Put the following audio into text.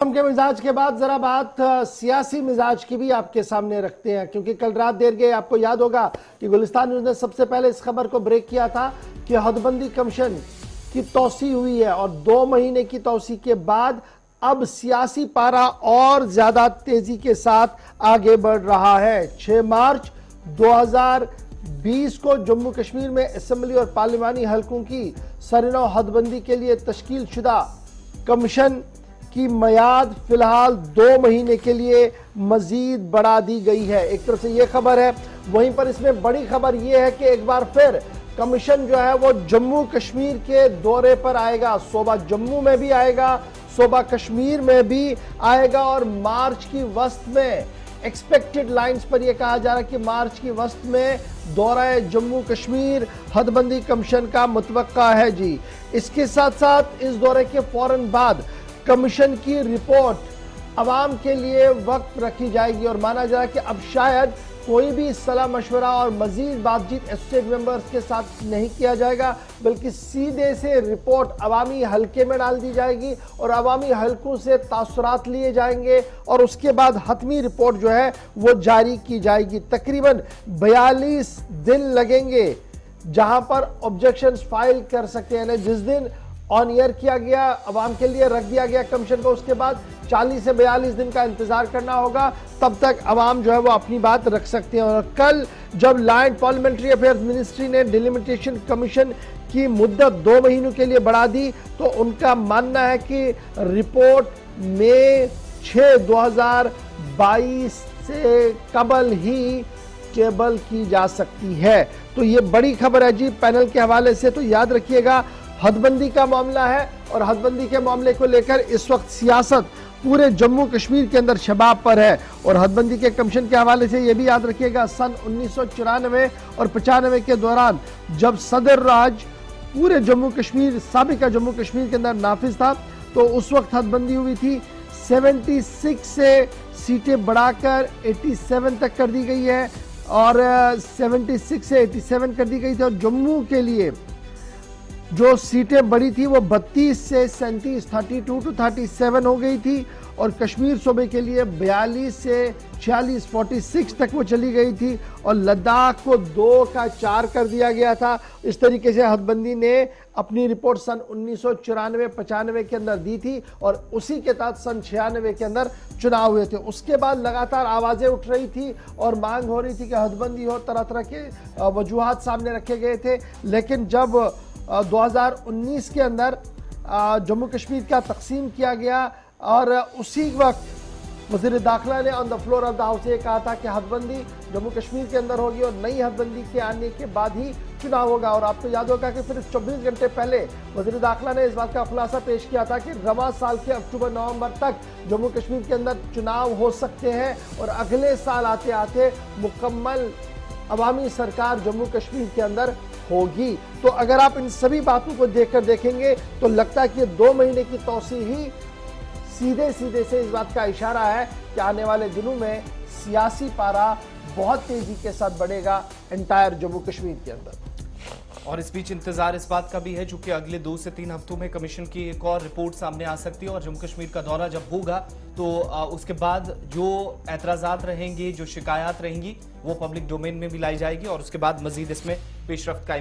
के मिजाज के बाद जरा बात सियासी मिजाज की भी आपके सामने रखते हैं, क्योंकि कल रात देर गए आपको याद होगा कि गुलिस्तान न्यूज ने सबसे पहले इस खबर को ब्रेक किया था कि हदबंदी कमीशन की तौसी हुई है और 2 महीने की तौसी के बाद अब सियासी पारा और ज्यादा तेजी के साथ आगे बढ़ रहा है। 6 मार्च 2020 को जम्मू कश्मीर में असेंबली और पार्लिमानी हलकों की सरनौ हदबंदी के लिए तश्कील शुदा कमीशन की मियाद फिलहाल 2 महीने के लिए मजीद बढ़ा दी गई है। एक तरफ से यह खबर है, वहीं पर इसमें बड़ी खबर यह है कि एक बार फिर कमीशन जो है वो जम्मू कश्मीर के दौरे पर आएगा। सूबा जम्मू में भी आएगा, सूबा कश्मीर में भी आएगा और मार्च की वस्त में एक्सपेक्टेड लाइंस पर यह कहा जा रहा है कि मार्च की वस्त में दौरा जम्मू कश्मीर हदबंदी कमीशन का मुतवक्का है जी। इसके साथ साथ इस दौरे के फौरन बाद कमीशन की रिपोर्ट अवाम के लिए वक्त रखी जाएगी और माना जा रहा है कि अब शायद कोई भी सलाह मशवरा और मजीद बातचीत एसोसिएट मेंबर्स के साथ नहीं किया जाएगा, बल्कि सीधे से रिपोर्ट अवामी हलके में डाल दी जाएगी और अवामी हलकों से तासुरात लिए जाएंगे और उसके बाद हतमी रिपोर्ट जो है वो जारी की जाएगी। तकरीबन 42 दिन लगेंगे जहां पर ऑब्जेक्शंस फाइल कर सकते हैं। जिस दिन ऑन ईयर किया गया, अवाम के लिए रख दिया गया कमीशन को, उसके बाद 40 से 42 दिन का इंतजार करना होगा, तब तक अवाम जो है वो अपनी बात रख सकते हैं। और कल जब law and parliamentary affairs ministry ने डिलिमिटेशन कमीशन की मुद्दत 2 महीनों के लिए बढ़ा दी, तो उनका मानना है कि रिपोर्ट मई 6, 2022 से कबल ही टेबल की जा सकती है। तो ये बड़ी खबर है जी पैनल के हवाले से। तो याद रखिएगा, हदबंदी का मामला है और हदबंदी के मामले को लेकर इस वक्त सियासत पूरे जम्मू कश्मीर के अंदर शबाब पर है। और हदबंदी के कमीशन के हवाले से यह भी याद रखिएगा, सन 1994 और 95 के दौरान जब सदर राज पूरे जम्मू कश्मीर, साबिका जम्मू कश्मीर के अंदर नाफिज था, तो उस वक्त हदबंदी हुई थी। 76 से सीटें बढ़ाकर 87 तक कर दी गई है और 76 से 87 कर दी गई थी। और जम्मू के लिए जो सीटें बढ़ी थी वो 32 से 37, 32 to 37 हो गई थी और कश्मीर सूबे के लिए 42 से 46, 46 तक वो चली गई थी और लद्दाख को 2 का 4 कर दिया गया था। इस तरीके से हदबंदी ने अपनी रिपोर्ट सन 1994-95 के अंदर दी थी और उसी के तहत सन 96 के अंदर चुनाव हुए थे। उसके बाद लगातार आवाजें उठ रही थी और मांग हो रही थी कि हदबंदी हो, तरह तरह के वजूहात सामने रखे गए थे। लेकिन जब 2019 के अंदर जम्मू कश्मीर का तकसीम किया गया और उसी वक्त वज़ीर दाखिला ने on the floor of the house ये कहा था कि हदबंदी जम्मू कश्मीर के अंदर होगी और नई हदबंदी के आने के बाद ही चुनाव होगा। और आपको याद होगा कि फिर 24 घंटे पहले वज़ीर दाखिला ने इस बात का खुलासा पेश किया था कि रवां साल के अक्टूबर-नवंबर तक जम्मू कश्मीर के अंदर चुनाव हो सकते हैं और अगले साल आते आते मुकम्मल अवामी सरकार जम्मू कश्मीर के अंदर होगी। तो अगर आप इन सभी बातों को देखकर देखेंगे तो लगता है कि 2 महीने की तौसी ही सीधे सीधे से इस बात का इशारा है कि आने वाले दिनों में सियासी पारा बहुत तेजी के साथ बढ़ेगा एंटायर जम्मू कश्मीर के अंदर। और इस बीच इंतजार इस बात का भी है चूंकि अगले 2 से 3 हफ्तों में कमीशन की एक और रिपोर्ट सामने आ सकती है और जम्मू कश्मीर का दौरा जब होगा तो उसके बाद जो एतराजात रहेंगे, जो शिकायत रहेंगी, वो पब्लिक डोमेन में भी लाई जाएगी और उसके बाद मजीद इसमें पेशरफ्त का